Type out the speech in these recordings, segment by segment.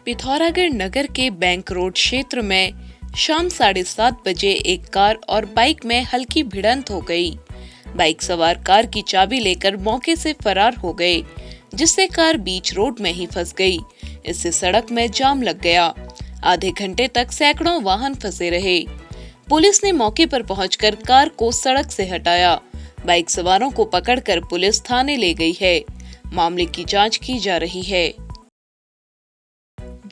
पिथौरागढ़ नगर के bank road क्षेत्र में शाम 7:30 बजे एक कार और बाइक में हल्की भिड़ंत हो गई। बाइक सवार कार की चाबी लेकर मौके से फरार हो गए, जिससे कार बीच रोड में ही फंस गई। इससे सड़क में जाम लग गया। आधे घंटे तक सैकड़ों वाहन फंसे रहे। पुलिस ने मौके पर पहुंचकर कार को सड़क से हटाया। बाइक सवारों को पकड़कर पुलिस थाने ले गई है। मामले की जांच की जा रही है।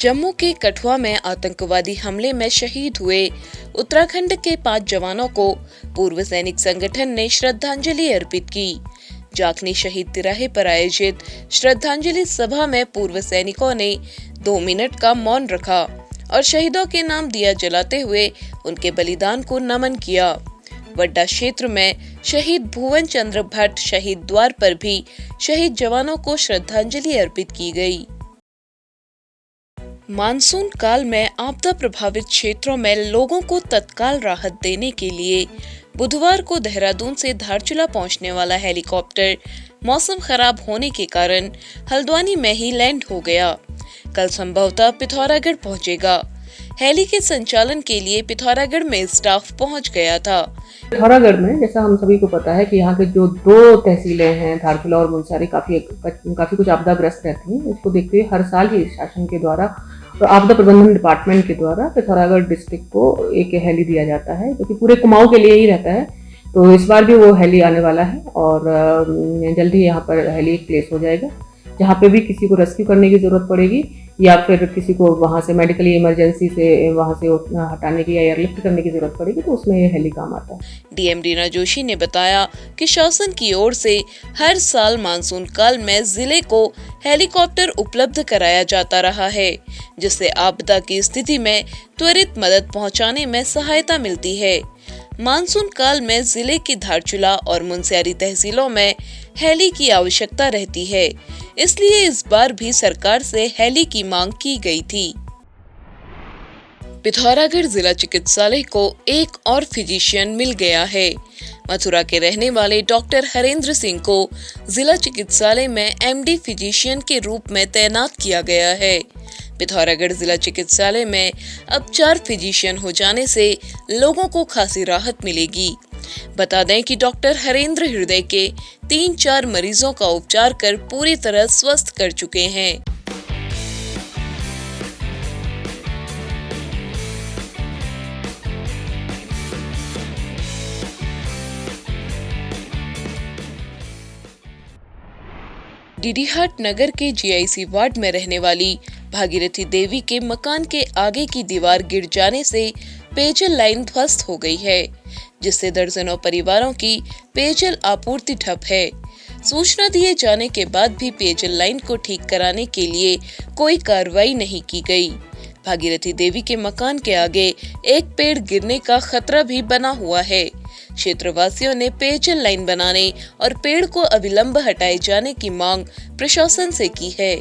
जम्मू के कठुआ में आतंकवादी हमले में शहीद हुए उत्तराखंड के 5 जवानों को पूर्व सैनिक संगठन ने श्रद्धांजलि अर्पित की। जाखनी शहीद तिराहे पर आयोजित श्रद्धांजलि सभा में पूर्व सैनिकों ने 2 मिनट का मौन रखा और शहीदों के नाम दिया जलाते हुए उनके बलिदान को नमन किया। वड्डा क्षेत्र में शहीद भुवन चंद्र भट्ट शहीद द्वार पर भी शहीद जवानों को श्रद्धांजलि अर्पित की गई। मानसून काल में आपदा प्रभावित क्षेत्रों में लोगों को तत्काल राहत देने के लिए बुधवार को देहरादून से धारचूला पहुंचने वाला हेलीकॉप्टर मौसम खराब होने के कारण हल्द्वानी में ही लैंड हो गया। कल संभवतः पिथौरागढ़ पहुंचेगा। हेली के संचालन के लिए पिथौरागढ़ में स्टाफ पहुंच गया था। पिथौरागढ़ में जैसा हम सभी को पता है कि यहाँ के जो 2 तहसीलें हैं, धारचूला और मुनस्यारी, काफी कुछ आपदाग्रस्त रहती हैं। इसको देखते हुए हर साल ही शासन के द्वारा और आपदा प्रबंधन डिपार्टमेंट के द्वारा पिथौरागढ़ डिस्ट्रिक्ट को एक हेली दिया जाता है, जो कि पूरे कुमाऊं के लिए ही रहता है। तो इस बार भी वो हेली आने वाला है और जल्दी ही यहाँ पर हेली प्लेस हो जाएगा। जहाँ पे भी किसी को रेस्क्यू करने की जरूरत पड़ेगी या फिर किसी को वहाँ से मेडिकली इमरजेंसी से वहाँ से हटाने की या एयरलिफ्ट करने की जरूरत पड़ेगी, तो उसमें ये हेली काम आता है। डीएम रीना जोशी ने बताया कि शासन की ओर से हर साल मानसून काल में जिले को हेलीकॉप्टर उपलब्ध कराया जाता रहा है, जिससे आपदा की स्थिति में त्वरित मदद पहुंचाने में सहायता मिलती है। मानसून काल में जिले की धारचूला और मुनस्यारी तहसीलों में हेली की आवश्यकता रहती है, इसलिए इस बार भी सरकार से हेली की मांग की गई थी। पिथौरागढ़ जिला चिकित्सालय को एक और फिजिशियन मिल गया है। मथुरा के रहने वाले डॉक्टर हरेंद्र सिंह को जिला चिकित्सालय में एमडी फिजिशियन के रूप में तैनात किया गया है। पिथौरागढ़ जिला चिकित्सालय में अब 4 फिजिशियन हो जाने से लोगों को खासी राहत मिलेगी। बता दें कि डॉक्टर हरेंद्र हृदय के 3-4 मरीजों का उपचार कर पूरी तरह स्वस्थ कर चुके हैं। डीडीहाट नगर के जीआईसी वार्ड में रहने वाली भागीरथी देवी के मकान के आगे की दीवार गिर जाने से पेयजल लाइन ध्वस्त हो गई है, जिससे दर्जनों परिवारों की पेयजल आपूर्ति ठप है। सूचना दिए जाने के बाद भी पेयजल लाइन को ठीक कराने के लिए कोई कार्रवाई नहीं की गई। भागीरथी देवी के मकान के आगे एक पेड़ गिरने का खतरा भी बना हुआ है। क्षेत्रवासियों ने पेयजल लाइन बनाने और पेड़ को अविलंब हटाए जाने की मांग प्रशासन से की है।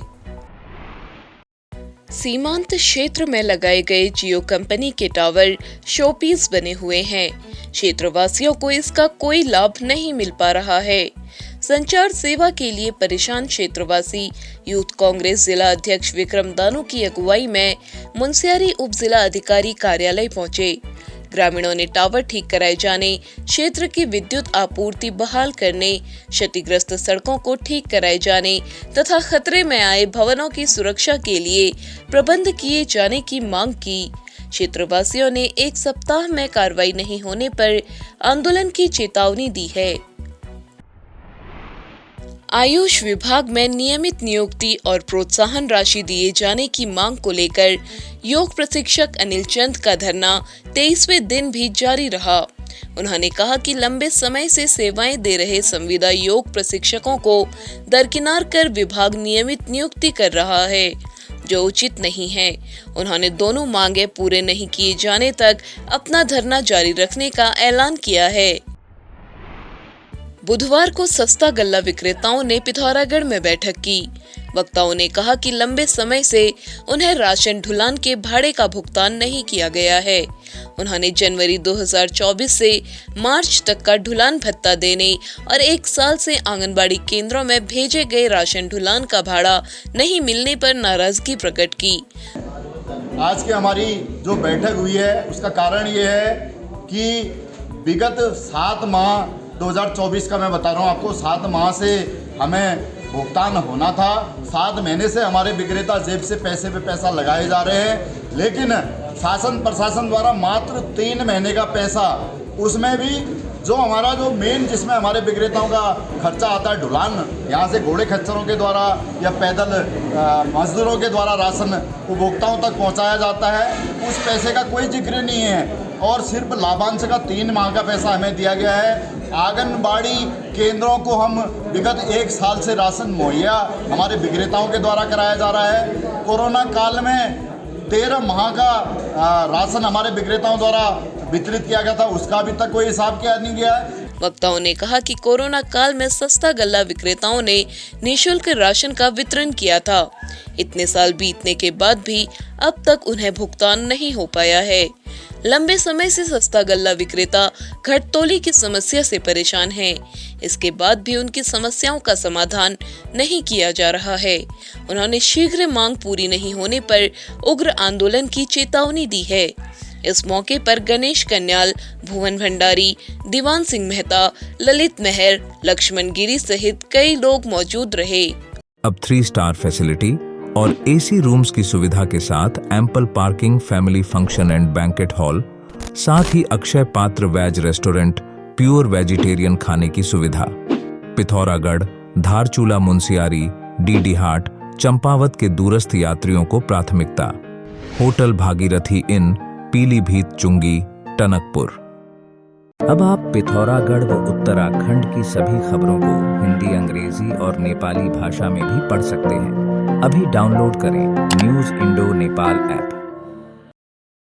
सीमांत क्षेत्र में लगाए गए जियो कंपनी के टावर शोपीस बने हुए हैं। क्षेत्रवासियों को इसका कोई लाभ नहीं मिल पा रहा है। संचार सेवा के लिए परेशान क्षेत्रवासी यूथ कांग्रेस जिला अध्यक्ष विक्रम दानू की अगुवाई में मुनस्यारी उप जिला अधिकारी कार्यालय पहुंचे। ग्रामीणों ने टावर ठीक कराए जाने, क्षेत्र की विद्युत आपूर्ति बहाल करने, क्षतिग्रस्त सड़कों को ठीक कराए जाने तथा खतरे में आए भवनों की सुरक्षा के लिए प्रबंध किए जाने की मांग की। क्षेत्रवासियों ने 1 सप्ताह में कार्रवाई नहीं होने पर आंदोलन की चेतावनी दी है। आयुष विभाग में नियमित नियुक्ति और प्रोत्साहन राशि दिए जाने की मांग को लेकर योग प्रशिक्षक अनिल चंद का धरना 23वें दिन भी जारी रहा। उन्होंने कहा कि लंबे समय से सेवाएं दे रहे संविदा योग प्रशिक्षकों को दरकिनार कर विभाग नियमित नियुक्ति कर रहा है, जो उचित नहीं है। उन्होंने दोनों मांगे पूरे नहीं किए जाने तक अपना धरना जारी रखने का ऐलान किया है। बुधवार को सस्ता गल्ला विक्रेताओं ने पिथौरागढ़ में बैठक की। वक्ताओं ने कहा कि लंबे समय से उन्हें राशन ढुलान के भाड़े का भुगतान नहीं किया गया है। उन्होंने जनवरी 2024 से मार्च तक का ढुलान भत्ता देने और 1 साल से आंगनबाड़ी केंद्रों में भेजे गए राशन ढुलान का भाड़ा नहीं मिलने पर नाराजगी प्रकट की। आज की हमारी जो बैठक हुई है उसका कारण ये है कि विगत 7 माह 2024 का मैं बता रहा हूँ आपको, 7 माह से हमें भुगतान होना था। 7 महीने से हमारे विक्रेता जेब से पैसे पे पैसा लगाए जा रहे हैं, लेकिन शासन प्रशासन द्वारा मात्र 3 महीने का पैसा, उसमें भी जो हमारा जो मेन जिसमें हमारे विक्रेताओं का खर्चा आता है ढुलान, यहाँ से घोड़े खच्चरों के द्वारा या पैदल मजदूरों के द्वारा राशन उपभोक्ताओं तक पहुँचाया जाता है, उस पैसे का कोई जिक्र नहीं है। और सिर्फ लाभांश का 3 माह का पैसा हमें दिया गया है। आंगनबाड़ी केंद्रों को हम विगत 1 साल से राशन मुहैया हमारे विक्रेताओं के द्वारा कराया जा रहा है। कोरोना काल में 13 माह का राशन हमारे विक्रेताओं द्वारा वितरित किया गया था, उसका अभी तक कोई हिसाब किया नहीं गया है। वक्ताओं ने कहा कि कोरोना काल में सस्ता गल्ला विक्रेताओं ने निःशुल्क राशन का वितरण किया था। इतने साल बीतने के बाद भी अब तक उन्हें भुगतान नहीं हो पाया है। लंबे समय से सस्ता गल्ला विक्रेता घटतोली की समस्या से परेशान हैं। इसके बाद भी उनकी समस्याओं का समाधान नहीं किया जा रहा है। उन्होंने शीघ्र मांग पूरी नहीं होने पर उग्र आंदोलन की चेतावनी दी है। इस मौके पर गणेश कन्याल, भुवन भंडारी, दीवान सिंह मेहता, ललित मेहर, लक्ष्मण गिरी सहित कई लोग मौजूद रहे। अब 3 स्टार फैसिलिटी और एसी रूम्स की सुविधा के साथ ample parking, family function and banquet hall, साथ ही अक्षय पात्र वेज रेस्टोरेंट, प्योर वेजिटेरियन खाने की सुविधा। पिथौरागढ़, धारचूला मुंसियारी, डीडी हाट, चंपावत के दूरस्थ यात्रियों को प्राथमिकता। होटल भागीरथी इन, पीलीभीत चुंगी, टनकपुर। अब आप पिथौरागढ़ व उत्तराखंड की सभी खबरों को हिंदी, अंग्रेजी और नेपाली भाषा में भी पढ़ सकते हैं। अभी डाउनलोड करें न्यूज़ इंडो नेपाल ऐप।